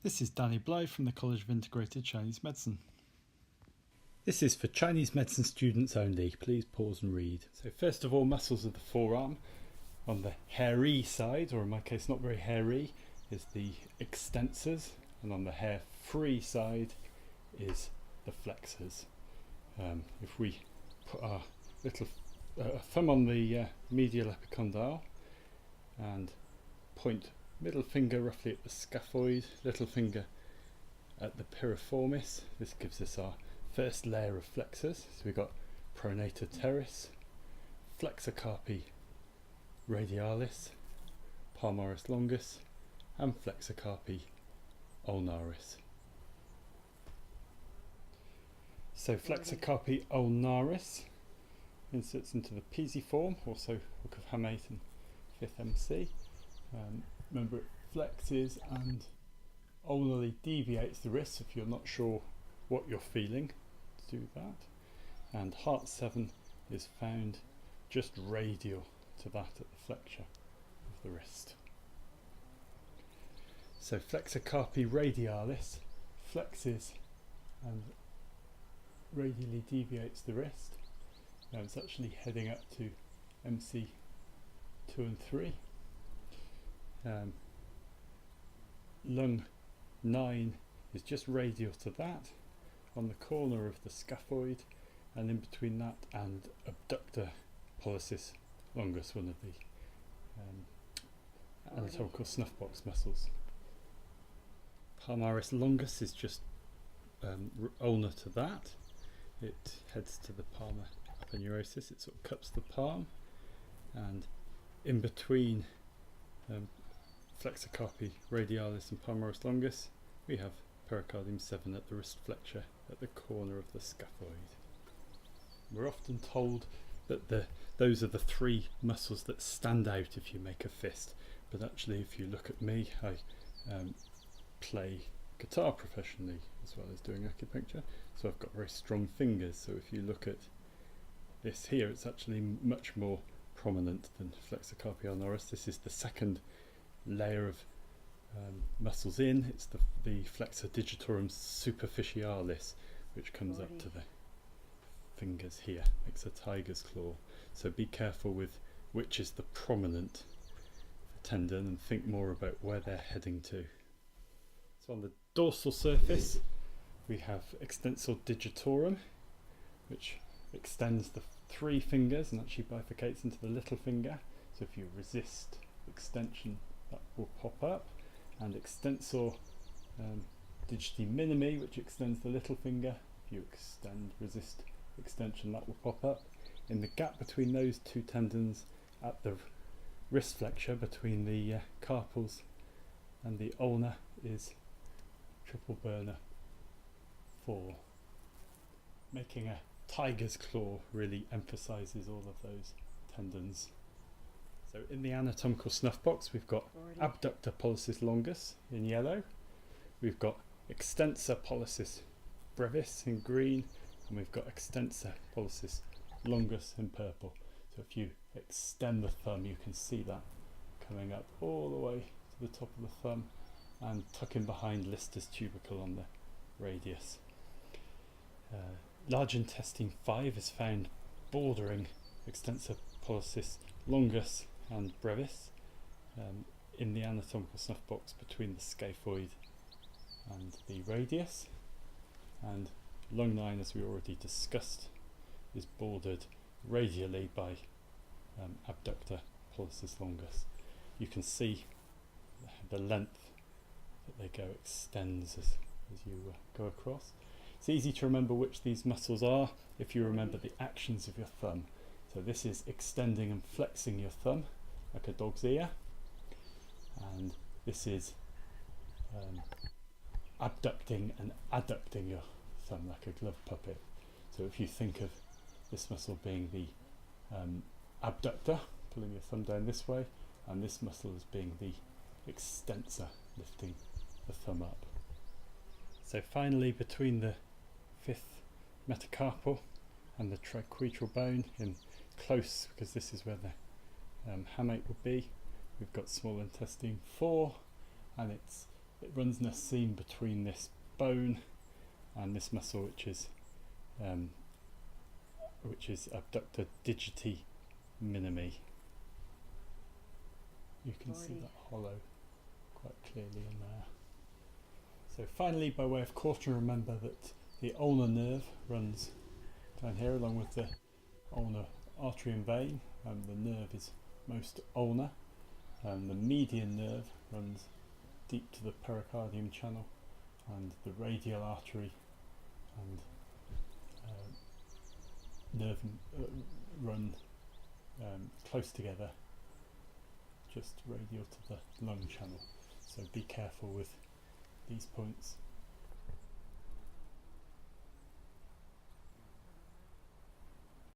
This is Danny Blyth from the College of Integrated Chinese Medicine. This is for Chinese medicine students only. Please pause and read. So first of all, muscles of the forearm. On the hairy side, or in my case not very hairy, is the extensors, and on the hair-free side is the flexors. If we put our little thumb on the medial epicondyle and point middle finger roughly at the scaphoid, little finger at the piriformis, this gives us our first layer of flexors. So we've got Pronator teres, Flexor carpi radialis, Palmaris longus, and Flexor carpi ulnaris. So Flexor carpi ulnaris inserts into the pisiform, also hook of hamate and 5th MC. Remember, it flexes and ulnarly deviates the wrist if you're not sure what you're feeling. Do that. And heart 7 is found just radial to that at the flexure of the wrist. So Flexor carpi radialis flexes and radially deviates the wrist. Now it's actually heading up to MC 2 and 3. Lung 9 is just radial to that, on the corner of the scaphoid, and in between that and Abductor pollicis longus, one of the anatomical Snuffbox muscles. Palmaris longus is just ulnar to that. It heads to the palmar aponeurosis. It sort of cups the palm, and in between Flexor carpi radialis and Palmaris longus, we have pericardium 7 at the wrist flexure at the corner of the scaphoid. We're often told that those are the three muscles that stand out if you make a fist, but actually if you look at me, I play guitar professionally as well as doing acupuncture, so I've got very strong fingers. So if you look at this here, it's actually much more prominent than Flexor carpi ulnaris. This is the second layer of muscles in. It's the flexor digitorum superficialis, which comes up to the fingers here, makes a tiger's claw. So be careful with which is the prominent tendon and think more about where they're heading to. So on the dorsal surface we have extensor digitorum, which extends the 3 fingers and actually bifurcates into the little finger. So if you resist extension, that will pop up. And extensor digiti minimi, which extends the little finger. If you resist extension, that will pop up. In the gap between those two tendons at the wrist flexure, between the carpals and the ulna, is triple burner 4. Making a tiger's claw really emphasises all of those tendons. So in the anatomical Snuffbox we've got Abductor pollicis longus in yellow, we've got Extensor pollicis brevis in green, and we've got Extensor pollicis longus in purple. So if you extend the thumb, you can see that coming up all the way to the top of the thumb and tucking behind Lister's tubercle on the radius. Large intestine 5 is found bordering Extensor pollicis longus and brevis in the anatomical Snuffbox between the scaphoid and the radius. And lung 9, as we already discussed, is bordered radially by Abductor pollicis longus. You can see the length that they go extends as you go across. It's easy to remember which these muscles are if you remember the actions of your thumb. So this is extending and flexing your thumb like a dog's ear, and this is abducting and adducting your thumb like a glove puppet. So if you think of this muscle being the abductor, pulling your thumb down this way, and this muscle as being the extensor, lifting the thumb up. So finally, between the 5th metacarpal and the triquetral bone, in close, because this is where the hamate will be, we've got small intestine 4, and it's it runs in a seam between this bone and this muscle, which is Abductor digiti minimi. You can see that hollow quite clearly in there. So finally, by way of caution, remember that the ulnar nerve runs down here along with the ulnar artery and vein. The nerve is most ulnar, and the median nerve runs deep to the pericardium channel, and the radial artery and nerve run close together, just radial to the lung channel. So be careful with these points.